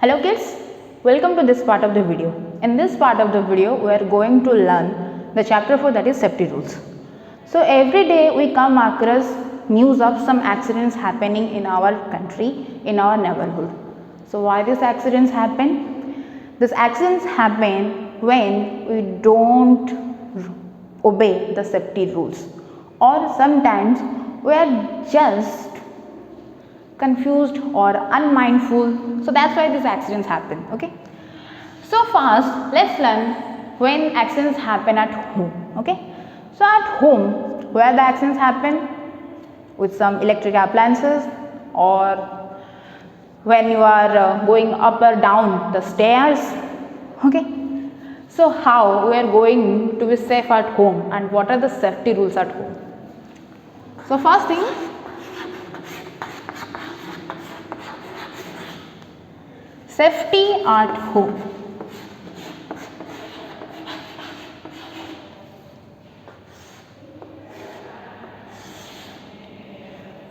Hello kids, welcome to this part of the video. In this part of the video, we are going to learn the chapter 4, that is safety rules. So every day we come across news of some accidents happening in our country, in our neighborhood. So why these accidents happen? These accidents happen when we don't obey the safety rules, or sometimes we are just confused or unmindful, so that's why these accidents happen. Okay, so first let's learn when accidents happen at home. Okay, so at home, where the accidents happen, with some electric appliances, or when you are going up or down the stairs. Okay, so how we are going to be safe at home, and what are the safety rules at home? So first thing, safety at home.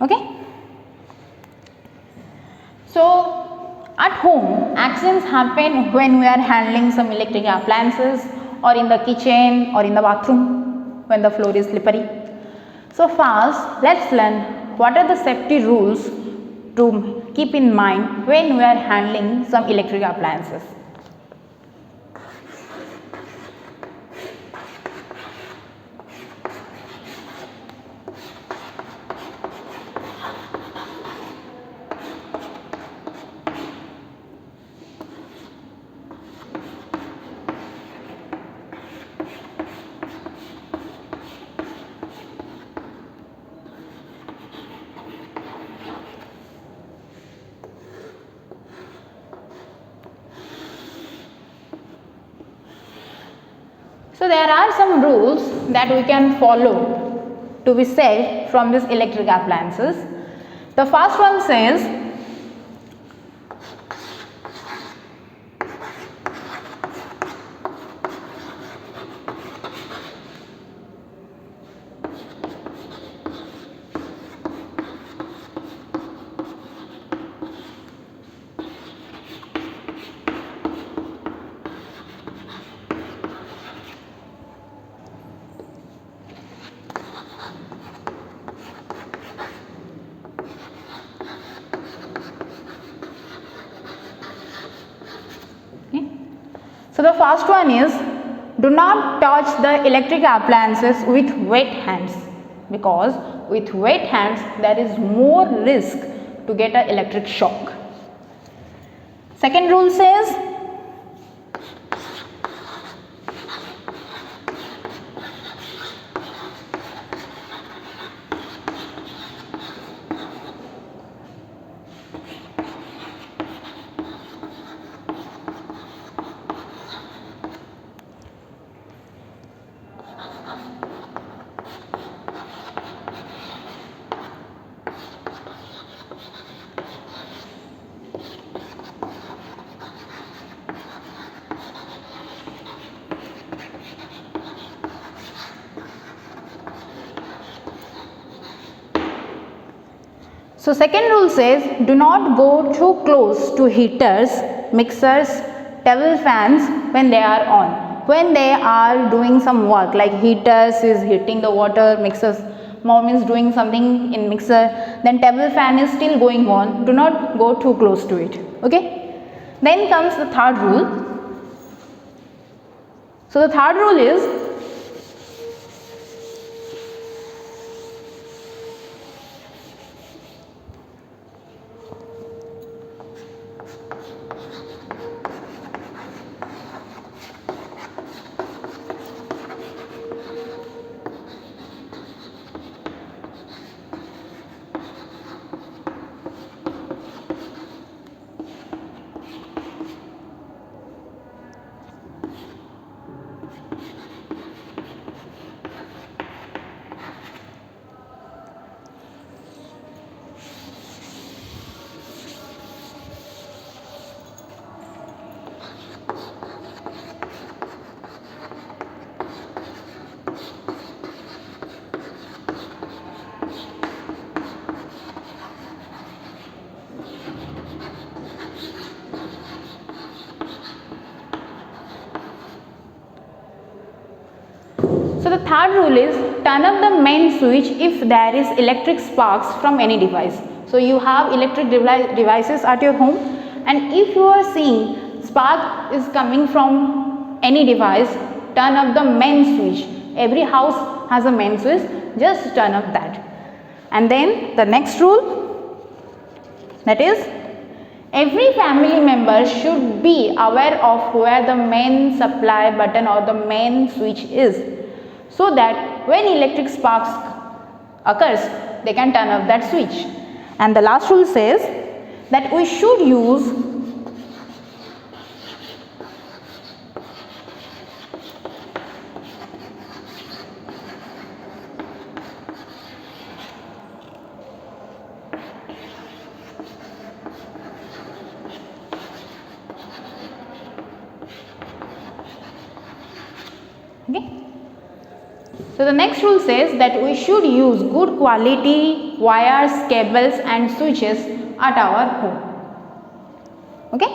Okay. So at home, accidents happen when we are handling some electric appliances, or in the kitchen, or in the bathroom when the floor is slippery. So first, let's learn what are the safety rules to keep in mind when we are handling some electric appliances. So there are some rules that we can follow to be safe from these electric appliances. The first one says, so the first one is, do not touch the electric appliances with wet hands, because with wet hands there is more risk to get an electric shock. Second rule says, so second rule says, do not go too close to heaters, mixers, table fans when they are on. When they are doing some work, like heaters is heating the water, mixers, mom is doing something in mixer, then table fan is still going on, do not go too close to it. Okay. Then comes the third rule. So the third rule is, the third rule is turn off the main switch if there is electric sparks from any device. So you have electric devices at your home, and if you are seeing spark is coming from any device, turn off the main switch. Every house has a main switch, just turn off that. And then the next rule, that is every family member should be aware of where the main supply button or the main switch is, so that when electric sparks occurs, they can turn off that switch. And the last rule says that we should use okay. So the next rule says that we should use good quality wires, cables and switches at our home. Okay.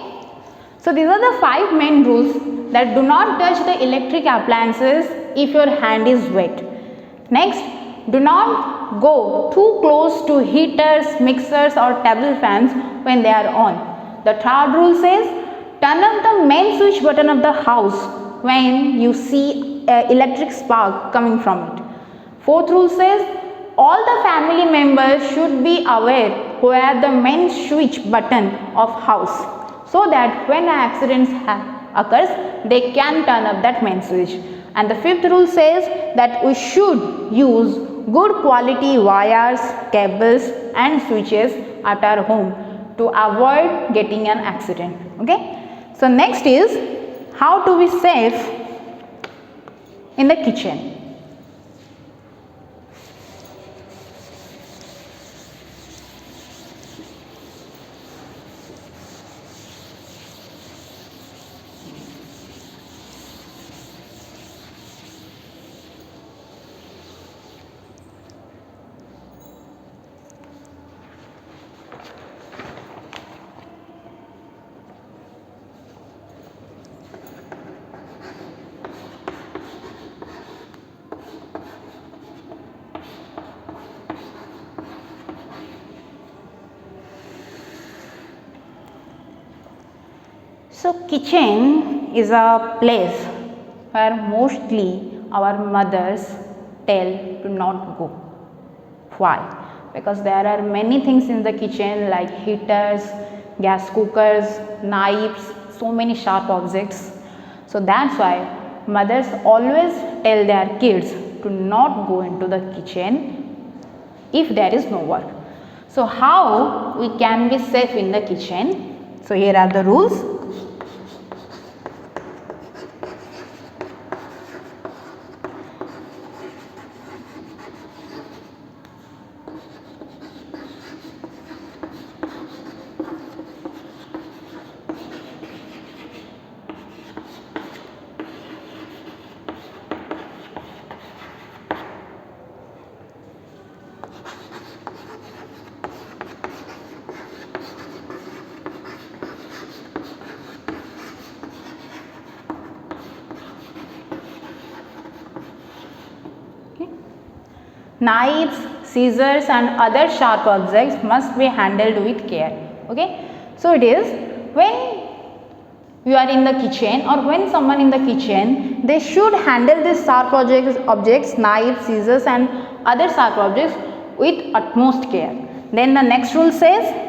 So these are the 5 main rules that do not touch the electric appliances if your hand is wet. Next, do not go too close to heaters, mixers or table fans when they are on. The third rule says turn off the main switch button of the house when you see electric spark coming from it. Fourth rule says all the family members should be aware where the main switch button of house, so that when an accident occurs, they can turn up that main switch. And the fifth rule says that we should use good quality wires, cables and switches at our home to avoid getting an accident. Okay. So next is how to be safe in the kitchen. So kitchen is a place where mostly our mothers tell to not go. Why? Because there are many things in the kitchen like heaters, gas cookers, knives, so many sharp objects. So that's why mothers always tell their kids to not go into the kitchen if there is no work. So how we can be safe in the kitchen? So here are the rules. Knives, scissors and other sharp objects must be handled with care. Okay. So it is when you are in the kitchen or when someone in the kitchen, they should handle these sharp objects, knives, scissors and other sharp objects with utmost care. Then the next rule says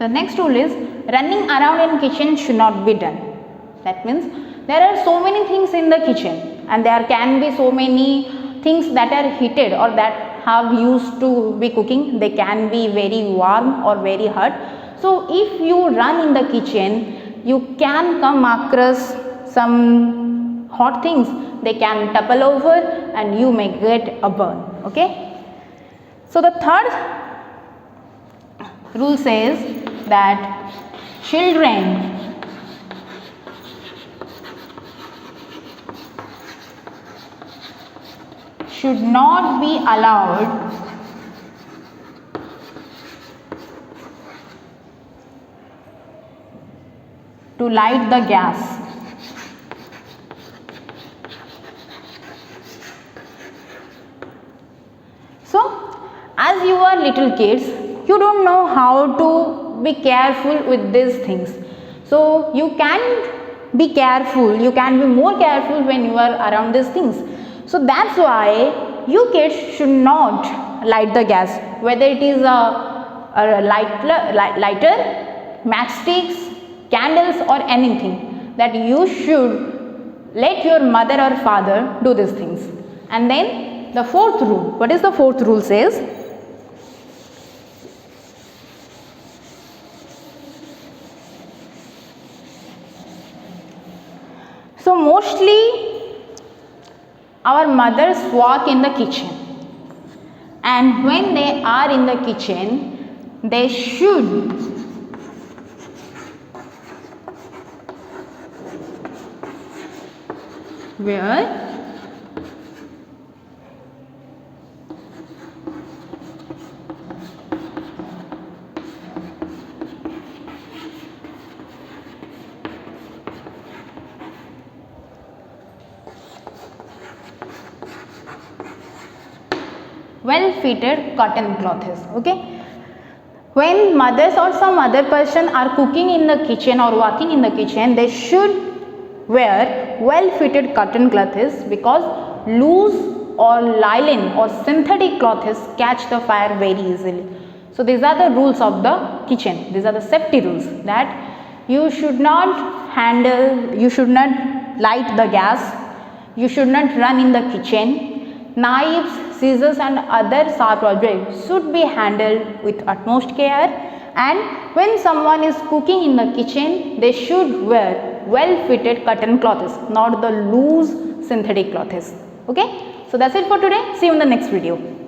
the next rule is running around in kitchen should not be done. That means there are so many things in the kitchen and there can be so many things that are heated or that have used to be cooking. They can be very warm or very hot. So if you run in the kitchen, you can come across some hot things, they can topple over and you may get a burn. Okay. So the third rule says that children should not be allowed to light the gas. So, as you are little kids, you don't know how to be careful with these things. So, you can be careful, you can be more careful when you are around these things. So, that's why you kids should not light the gas, whether it is a lighter, matchsticks, candles or anything, that you should let your mother or father do these things. And then the fourth rule, what is the fourth rule says? So mostly our mothers work in the kitchen, and when they are in the kitchen, they should wear well fitted cotton clothes. Okay. When mothers or some other person are cooking in the kitchen or working in the kitchen, they should wear well fitted cotton clothes, because loose or nylon or synthetic clothes catch the fire very easily. So these are the rules of the kitchen. These are the safety rules, that you should not handle, you should not light the gas, you should not run in the kitchen. Knives, scissors and other sharp objects should be handled with utmost care, and when someone is cooking in the kitchen, they should wear well fitted cotton clothes, not the loose synthetic clothes. Okay. So that's it for today. See you in the next video.